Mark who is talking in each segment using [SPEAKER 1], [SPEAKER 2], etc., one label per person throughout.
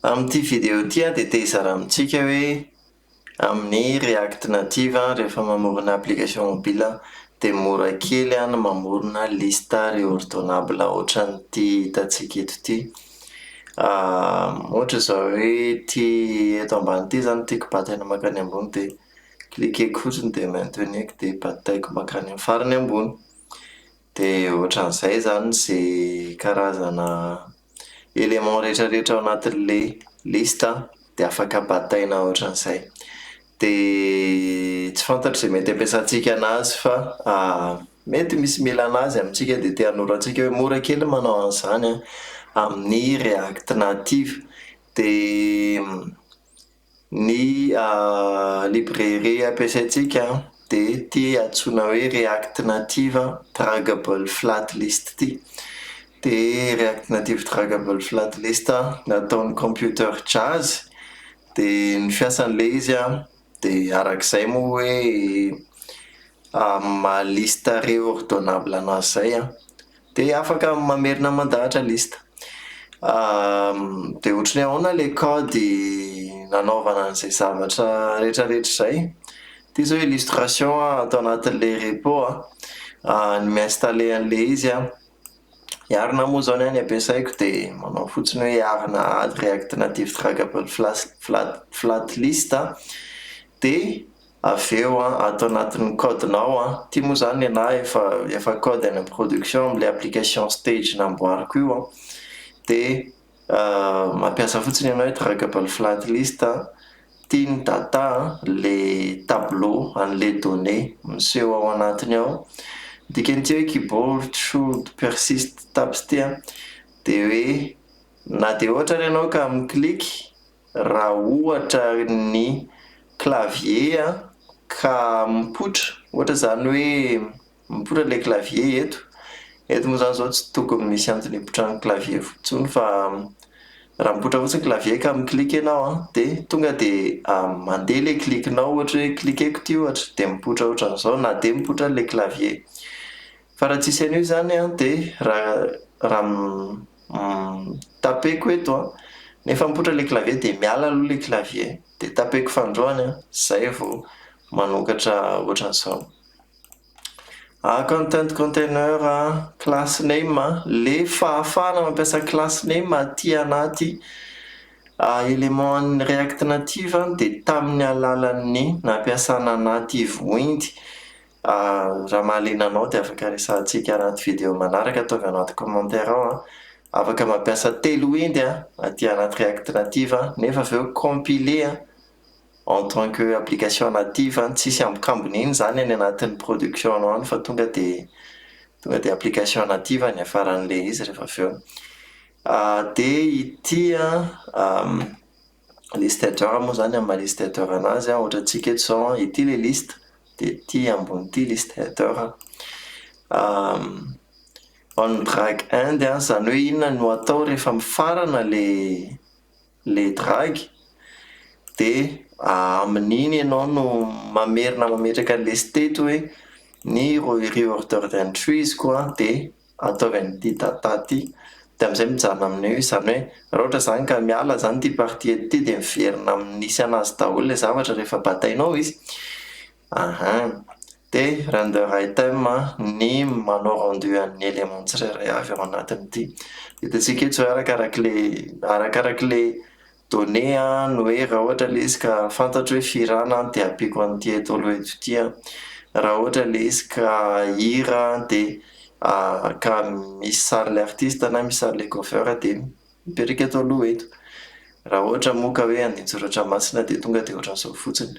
[SPEAKER 1] Amin'ity vidéo ity dia te hizara amintsika hoe amin'ny React Native rehefa mamorona application mobile dia mora kely ny mamorona lista réordonnable ohatran'ity hitantsika eto ity. Ohatra izao hoe eto ambany ity zany tiako bataina makany ambony dia cliqueko fotsiny dia maintenir dia bataiko makany amin'ny farany ambony. Dia ohatran'izay zany izay karazana élément rehetrarehetra ao anatin'ilay lista dia afaka bataina ohatran'izay. Dia tsy fantatro izay mety ampiasantsika anazy fa mety misy mila anazy amintsika dia te hanoro antsika hoe mora kely manao an'izany amin'ny React Native. Dia ny librairie ampiasaintsika dia ity antsoina hoe React Native Draggable Flat List ity. Dia React Native Draggable Flat List nataon'ny computer Jazz. Dia ny fiasan'ilay izy dia arak'izay moa hoe lista réordonnable anazy zay dia afaka mamerina mandahatra lista. Dia ohatran'ny ahoana ilay code nanaovana an'izay zavatra rehetrarehetra izay. Ity izao illustration atao anatin'ilay repo ny mi-installer an'ilay izy iarina moa zao ny ampiasaiko dia manao fotsiny hoe iarina React Native Draggable Flat List dia avy eo atao anatin'ny codenao ity moa zany anahy efa code any amin'ny production amin'ilay application stage namboariko io dia mampiasa fotsiny ianao hoe Draggable Flat List tiany data le tableau an'ilay données miseho ao anatiny ao. Dikan'ity hoe keyboard should persist tabs ity dia hoe na dia ohatra ary ianao ka mi-click raha ohatra ny clavier ka mipoitra, ohatra zany hoe mipoitra ilay clavier eto moa zany zao tsy tokony misy antony hipotrahan'ny clavier fotsiny fa raha mipoitra fotsiny clavier ka mi-click ianao dia tonga dia mandeha ilay cliquenao ohatra hoe cliqueko ity ohatra dia mipoitra ohatran'izao na dia mipoitra ilay clavier. Fa raha tsisy an'io zany dia raha tapeko eto nefa mipoitra ilay clavier dia miala aloha ilay clavier dia tapeko fandroany zay vao manokatra ohatran'izao. Content container class name le fahafahana mampiasa class name aty anaty élément React Native dia tamin'ny alalan'ny nampiasana native wind. Raha mahaliana anao dia afaka resahantsika anaty video manaraka, ataovy anaty commentaire ao afaka mampiasa Tailwind aty anaty React Native nefa avy eo compiler en tant que application native tsisy ambokambony iny zany any anatin'ny production anao fa tonga dia application native ny afaran'ilay izy rehefa avy eo. Dia ity listateur moa zany amin'ny listateur anazy ohatra antsika eto izao ity ilay liste dia ity ambony ity listateur on drag end zany hoe inona no atao rehefa mifarana le drag dia amin'iny ianao no mametraka an'ilay state hoe ny reorder d'entries koa dia ataovy an'ity data ity dia amin'izay mijanona amin'io izany hoe raha ohatra zany ka miala zany ity partie ity dia miverina misy anazy daholo ilay zavatra rehefa batainao izy. Dia render item ny manao rendu an'ny élément tsirairay avy ao anatin'ity. Hitantsika eto izao arakarak'ilay données no hoe raha ohatra ilay izy ka fantatro hoe firana dia ampiako an'ity eto aloha eto ity. Raha ohatra ilay izy ka hira dia ka misy sarin'ilay artiste na misy sarin'ilay cover dia mipetraka eto aloha eto. Raha ohatra moa ka hoe andin-tsoratra masina dia tonga dia ohatran'izao fotsiny.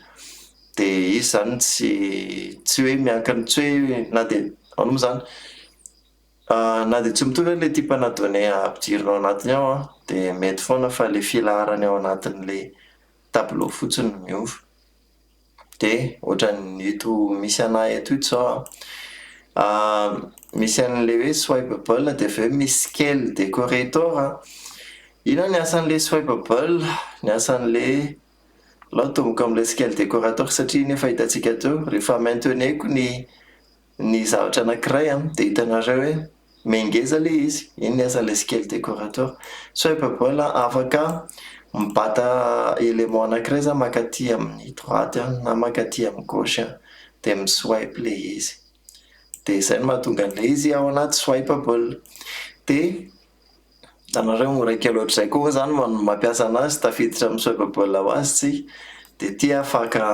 [SPEAKER 1] Dia izy zany tsy hoe miankina tsy hoe na dia ano moa zany na dia tsy mitovy ilay tipana données ampidirinao anatiny ao dia mety foana fa ilay filaharany ao anatin'ilay tableau fotsiny miova. Dia ohatran'ito misy anahy eto izao misy an'ilay hoe swipeable dia avy eo misy scale decorator. Inona ny asan'ilay swipeable? Ny asan'ilay tomboka amin'ilay scale decorator satria nefa hitantsika teo rehefa mainteneko ny zavatra anankiray dia hitanareo hoe mengeza le izy, iny ny asan'le scale décorateur. Swipe ball afaka mibata élément anankiray zany mankaty amin'ny droite na mankaty amin'ny gauche de miswipe le izy, de zay no mahatonga an'le izy ao anaty swipe ball. De anareo mora kely ohatr'izay koa zany mampiasa anazy, tafiditra amin'ny swipe ball ho azy tsika de ty afaka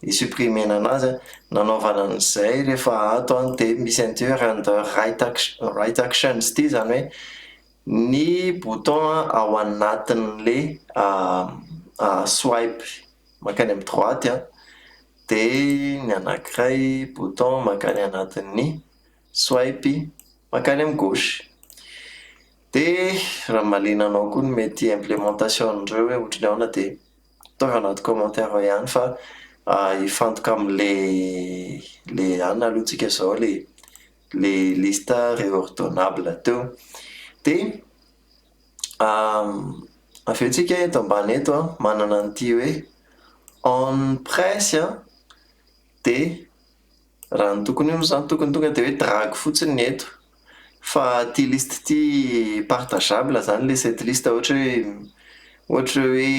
[SPEAKER 1] isuprimena anazy nanaovana an'izay rehefa ato de misy an'ity hoe render right actions ty zany hoe ny bouton ao anatin'le swipe makany amin'ny droite de ny anankiray bouton makany anatin'ny swipe makany amin'ny gauche. De raha malinanao koa ny mety implémentation andreo hoe ohatrany ahoana de ataovy anaty commentaire ao ihany fa ifantoka am'le anona alohantsika zao le liste réordonnable teo. De aveo tsika eto ambany eto manana an'ity hoe on press de raha ny tokony io zany tokony tonga de hoe drag fotsiny eto, fa ty liste ty partageable zany le cette liste ohatra hoe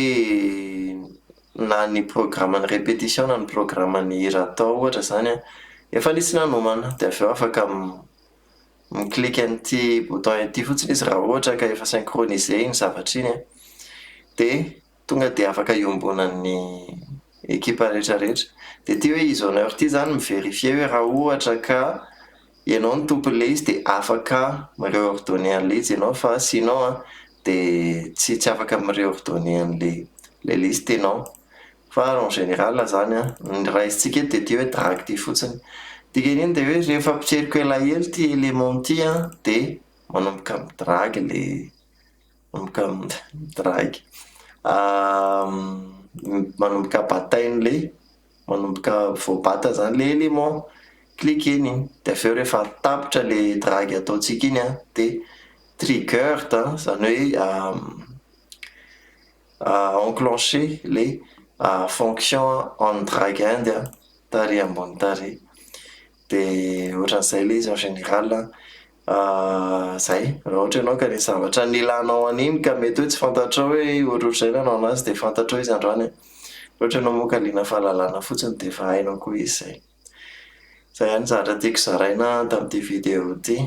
[SPEAKER 1] na ny programme ny répétition na ny programme ny hira atao ohatra zany efa nisy nanomana, de aveo afaka miklika an'ity bouton ity fotsiny izy raha ohatra ka efa synchronisé iny zavatra iny de tonga de afaka iombonan'ny ekipa rehetrarehetra. De ty hoe isonneur ty zany miverifie hoe raha ohatra ka ianao ny tompony le izy de afaka miréordonner an'le izy ianao, fa sinon de tsy afaka miréordonner an'le liste ianao. Fa en général zany ny raha izintsika eto de ty hoe drag ty fotsiny, dikan'iny de hoe rehefa piteriko elaela ty élément ty de manomboka midrag manomboka batain'le manomboka voabata zany le élément cliqueny iny, de aveo rehefa tapitra le drag ataontsika iny de triggered zany hoe enclencher le fonction on drag and tary ambony tary. De ohatran'izay le izy en général zay raha ohatra ianao ka nisy zavatra nilanao an'iny ka mety hoe tsy fantatrao hoe ohatrohatr'izay nanao anazy de fantatrao izy androany. Ohatra ianao moa ka liana fahalalana fotsiny de efa hainao koa izy zay. Zay ihany zavatra tiako zaraina tamin'ity vidéo ty.